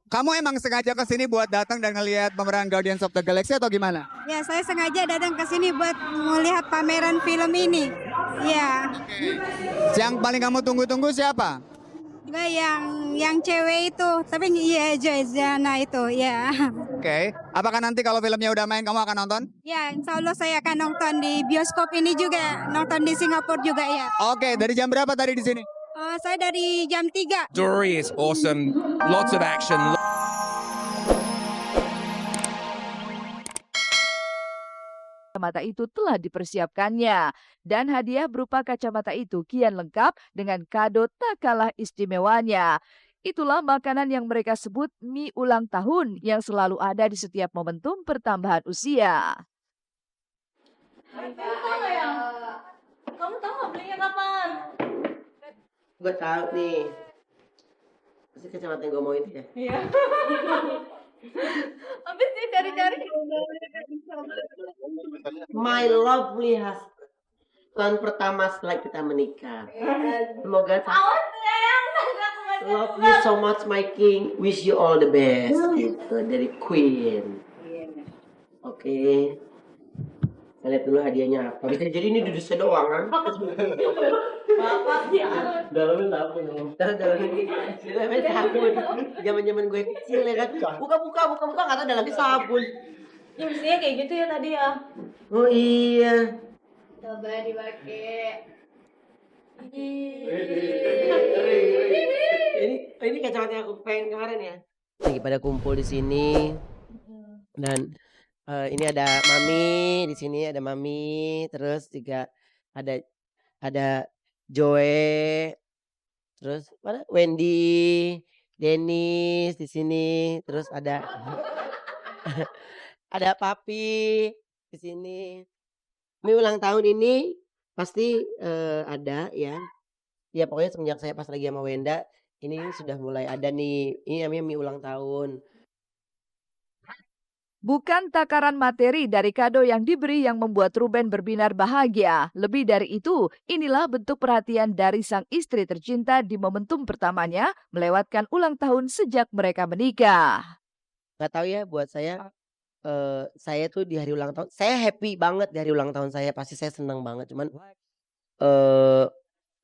Kamu emang sengaja ke sini buat datang dan ngelihat pemeran Guardians of the Galaxy atau gimana? Ya, saya sengaja datang ke sini buat melihat pameran film ini. Ya, Yang paling kamu tunggu-tunggu siapa? juga yang cewek itu, tapi iya Joyzana itu, ya. Oke. Apakah nanti kalau filmnya udah main kamu akan nonton? Ya, insya Allah saya akan nonton di bioskop ini juga, nonton di Singapura juga ya. Oke, dari jam berapa tadi di sini? Saya dari jam 3. Story is awesome. Lots of action. Kacamata itu telah dipersiapkannya, dan hadiah berupa kacamata itu kian lengkap dengan kado tak kalah istimewanya. Itulah makanan yang mereka sebut mie ulang tahun yang selalu ada di setiap momentum pertambahan usia. Kamu tahu nggak belinya kapan? Gue tahu nih. Pasti kacamata yang gue mau itu ya. Iya. Habis dia cari-cari. My lovely husband. Tahun pertama setelah kita menikah. Semoga Awas sayang. love you so much my king. Wish you all the best. Gitu dari Queen. Oke. Kita lihat dulu hadiahnya apa. Bisa jadi ini dudusnya doang kan? Bapak ya. Dalamnya sabun. Dalamnya sabun. Zaman-zaman gue kecil ya kan. Buka nggak tahu dalamnya sabun. Ya mestinya kayak gitu ya tadi ya. Oh iya. Coba dipakai. Ini kacamata yang aku pengen kemarin ya. Lagi pada kumpul di sini dan ini ada Mami di sini, ada Mami, terus juga ada Joe, terus mana Wendy, Dennis di sini, terus ada ada Papi di sini. Ini ulang tahun ini pasti ada ya. Ya pokoknya semenjak saya pas lagi sama Wenda ini sudah mulai ada nih. Ini namanya mie ulang tahun. Bukan takaran materi dari kado yang diberi yang membuat Ruben berbinar bahagia. Lebih dari itu, inilah bentuk perhatian dari sang istri tercinta di momentum pertamanya melewatkan ulang tahun sejak mereka menikah. Gak tahu ya buat saya tuh di hari ulang tahun saya happy banget di hari ulang tahun saya, pasti saya senang banget. Cuman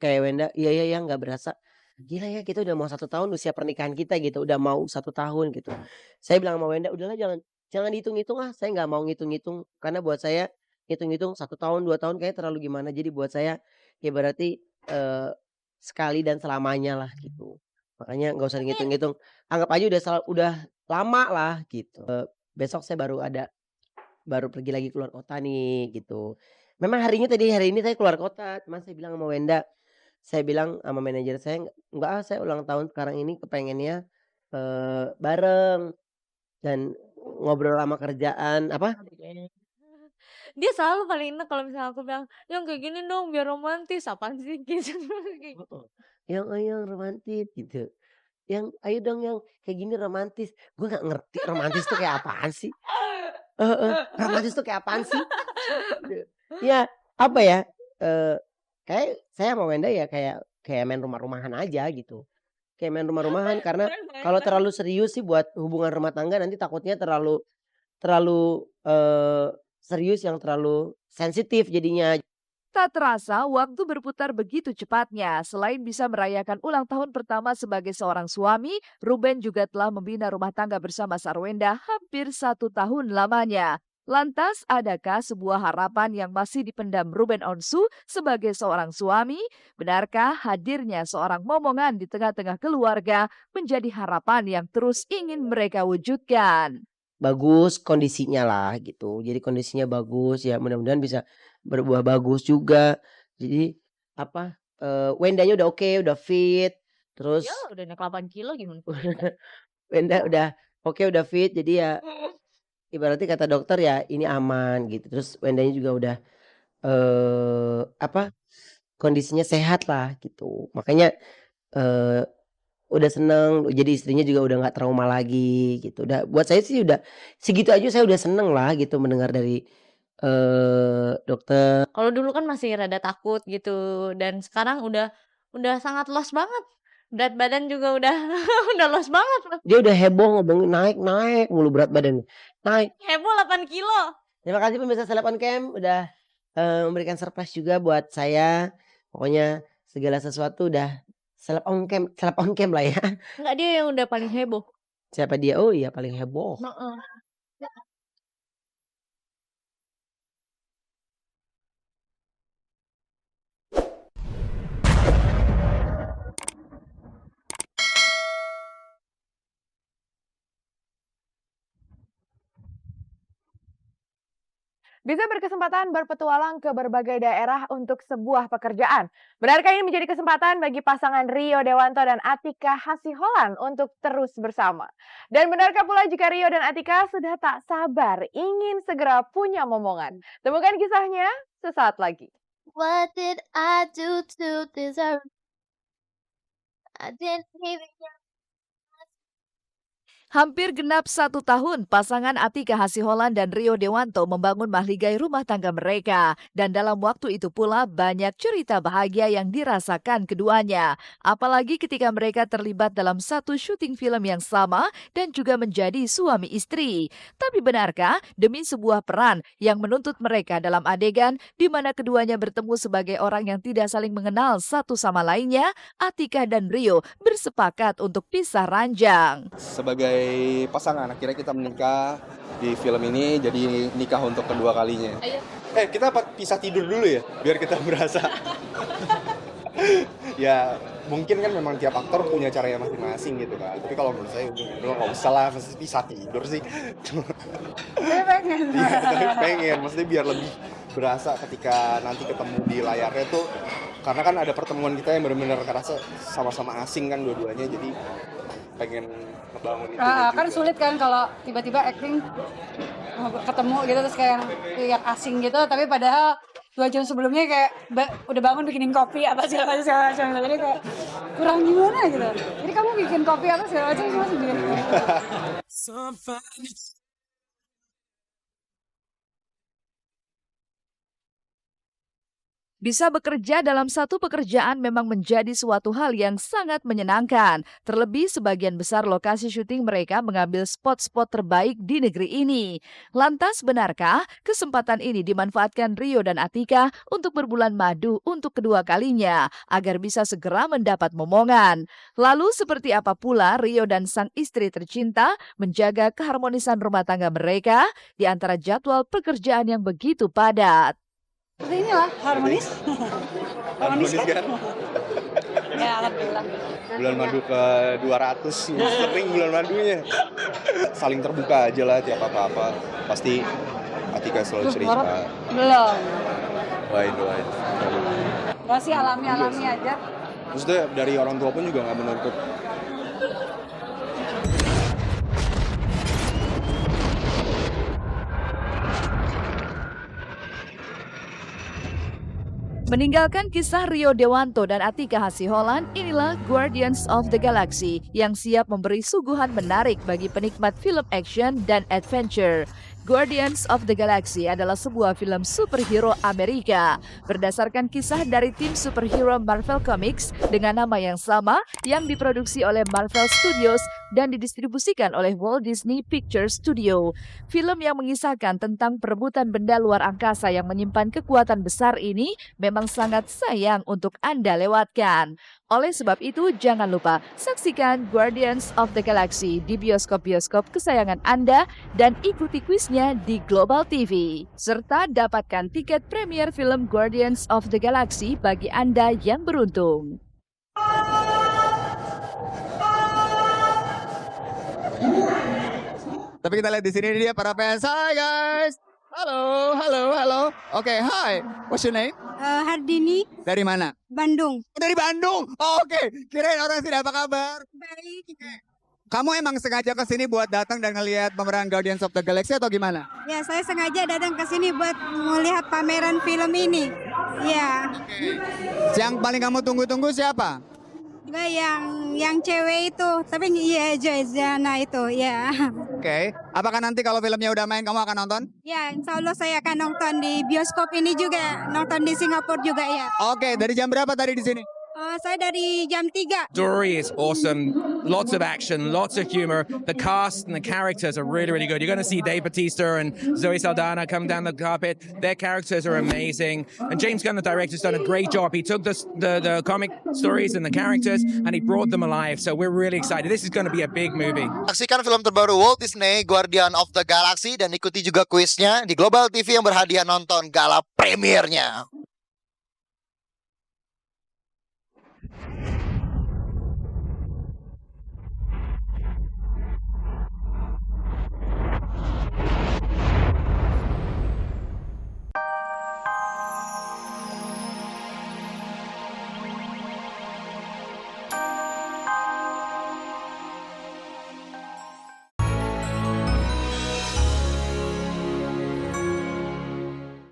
kayak Wenda, iya nggak berasa. Gila ya kita udah mau 1 tahun usia pernikahan kita gitu, udah mau 1 tahun gitu. Saya bilang sama Wenda, udahlah jangan dihitung-hitung saya nggak mau ngitung-ngitung. Karena buat saya hitung-hitung 1 tahun 2 tahun kayaknya terlalu gimana. Jadi buat saya ya berarti sekali dan selamanya lah gitu. Makanya nggak usah ngitung-ngitung. Anggap aja udah lama lah gitu. Besok saya baru pergi lagi keluar kota nih gitu. Memang hari ini saya keluar kota, cuman saya bilang sama Wenda, saya bilang sama manajer saya, "Enggak saya ulang tahun sekarang ini kepengennya, bareng dan ngobrol sama kerjaan." Apa? Dia selalu paling enak kalau misalnya aku bilang, yang kayak gini dong biar romantis. Apaan sih gitu. Heeh. Yang romantis gitu. Ayo dong yang kayak gini romantis. Gue nggak ngerti romantis tuh kayak apaan sih. Romantis tuh kayak apaan sih? Ya apa ya, kayak saya sama Wenda ya kayak main rumah-rumahan aja gitu. Kayak main rumah-rumahan karena kalau terlalu serius sih buat hubungan rumah tangga nanti takutnya terlalu serius yang terlalu sensitif jadinya. Tak terasa, waktu berputar begitu cepatnya. Selain bisa merayakan ulang tahun pertama sebagai seorang suami, Ruben juga telah membina rumah tangga bersama Sarwenda hampir 1 tahun lamanya. Lantas, adakah sebuah harapan yang masih dipendam Ruben Onsu sebagai seorang suami? Benarkah hadirnya seorang momongan di tengah-tengah keluarga menjadi harapan yang terus ingin mereka wujudkan? Bagus kondisinya lah gitu. Jadi kondisinya bagus ya mudah-mudahan bisa berbuah bagus juga. Jadi apa, Wendanya udah oke, udah fit, terus Ya udah naik 8 kilo gimana? Wenda udah oke, udah fit jadi ya ibaratnya kata dokter ya ini aman gitu. Terus Wendanya juga udah, apa, kondisinya sehat lah gitu. Makanya, eee udah seneng, jadi istrinya juga udah nggak trauma lagi gitu. Buat saya sih udah segitu aja saya udah seneng lah gitu mendengar dari, dokter. Kalau dulu kan masih rada takut gitu dan sekarang udah sangat los banget. Berat badan juga udah udah los banget loh. Dia udah heboh ngomongin naik mulu berat badan. Naik. Heboh 8 kilo. Terima kasih pemirsa Seleb on Cam udah memberikan surprise juga buat saya. Pokoknya segala sesuatu udah Seleb on cam lah ya. Enggak, dia yang udah paling heboh. Siapa dia? Oh iya paling heboh. Heeh. Bisa berkesempatan berpetualang ke berbagai daerah untuk sebuah pekerjaan. Benarkah ini menjadi kesempatan bagi pasangan Rio Dewanto dan Atika Hasiholan untuk terus bersama? Dan benarkah pula jika Rio dan Atika sudah tak sabar ingin segera punya momongan? Temukan kisahnya sesaat lagi. What did I do to deserve? I didn't even Hampir genap 1 tahun, pasangan Atika Hasiholan dan Rio Dewanto membangun mahligai rumah tangga mereka. Dan dalam waktu itu pula banyak cerita bahagia yang dirasakan keduanya. Apalagi ketika mereka terlibat dalam satu syuting film yang sama dan juga menjadi suami istri. Tapi benarkah demi sebuah peran yang menuntut mereka dalam adegan di mana keduanya bertemu sebagai orang yang tidak saling mengenal satu sama lainnya, Atika dan Rio bersepakat untuk pisah ranjang. Sebagai pasangan akhirnya kita menikah di film ini, jadi nikah untuk kedua kalinya. Kita pisah tidur dulu ya biar kita berasa. Ya mungkin kan memang tiap aktor punya caranya masing-masing gitu kan, tapi kalau menurut saya udah nggak usah lah, mesti pisah tidur sih. Tapi pengen maksudnya biar lebih berasa ketika nanti ketemu di layarnya tuh, karena kan ada pertemuan kita yang benar-benar kerasa sama-sama asing kan dua-duanya, jadi pengen ngebangun itu kan juga. sulit kan kalau tiba-tiba acting ketemu gitu terus kayak yang asing gitu, tapi padahal 2 jam sebelumnya kayak udah bangun bikinin kopi apa segala macam, jadi kayak kurang gimana gitu. Jadi kamu bikin kopi apa segala macam semua sendiri. Bisa bekerja dalam satu pekerjaan memang menjadi suatu hal yang sangat menyenangkan. Terlebih sebagian besar lokasi syuting mereka mengambil spot-spot terbaik di negeri ini. Lantas benarkah kesempatan ini dimanfaatkan Rio dan Atika untuk berbulan madu untuk kedua kalinya agar bisa segera mendapat momongan? Lalu seperti apa pula Rio dan sang istri tercinta menjaga keharmonisan rumah tangga mereka di antara jadwal pekerjaan yang begitu padat? Seperti inilah harmonis. Harmonis kan? Ya alhamdulillah. Bulan madu ke 200, sering bulan madunya. Saling terbuka aja lah tiap apa-apa. Pasti Atika selalu cerita. Belum. Doain. Masih alami aja. Maksudnya dari orang tua pun juga nggak menuntut. Meninggalkan kisah Rio Dewanto dan Atika Hasiholan, inilah Guardians of the Galaxy yang siap memberi suguhan menarik bagi penikmat film action dan adventure. Guardians of the Galaxy adalah sebuah film superhero Amerika berdasarkan kisah dari tim superhero Marvel Comics dengan nama yang sama yang diproduksi oleh Marvel Studios dan didistribusikan oleh Walt Disney Pictures Studio. Film yang mengisahkan tentang perebutan benda luar angkasa yang menyimpan kekuatan besar ini memang sangat sayang untuk Anda lewatkan. Oleh sebab itu, jangan lupa saksikan Guardians of the Galaxy di bioskop-bioskop kesayangan Anda dan ikuti kuisnya di Global TV. Serta dapatkan tiket premier film Guardians of the Galaxy bagi Anda yang beruntung. Tapi kita lihat di sini dia para fans. Hai guys. Halo. Oke, hi. What's your name? Hardini, Dari mana? Bandung. Dari Bandung. Oke. Kirain orang sini, apa kabar? Baik. Kamu emang sengaja ke sini buat datang dan ngelihat pemeran Guardians of the Galaxy atau gimana? Ya, saya sengaja datang ke sini buat melihat pameran film ini. Ya. Yang paling kamu tunggu-tunggu siapa? Juga yang cewek itu, tapi iya Joyzana itu, ya. Oke. Apakah nanti kalau filmnya udah main kamu akan nonton? Ya, insya Allah saya akan nonton di bioskop ini juga, nonton di Singapura juga ya. Oke. Dari jam berapa tadi di sini? Saya dari jam 3. Story is awesome. Lots of action, lots of humor. The cast and the characters are really, really good. You're going to see Dave Bautista and Zoe Saldana come down the carpet. Their characters are amazing. And James Gunn, the director, has done a great job. He took the comic stories and the characters and he brought them alive. So we're really excited. This is going to be a big movie. Saksikan film terbaru Walt Disney, Guardian of the Galaxy, dan ikuti juga kuisnya di Global TV yang berhadiah nonton gala premiernya.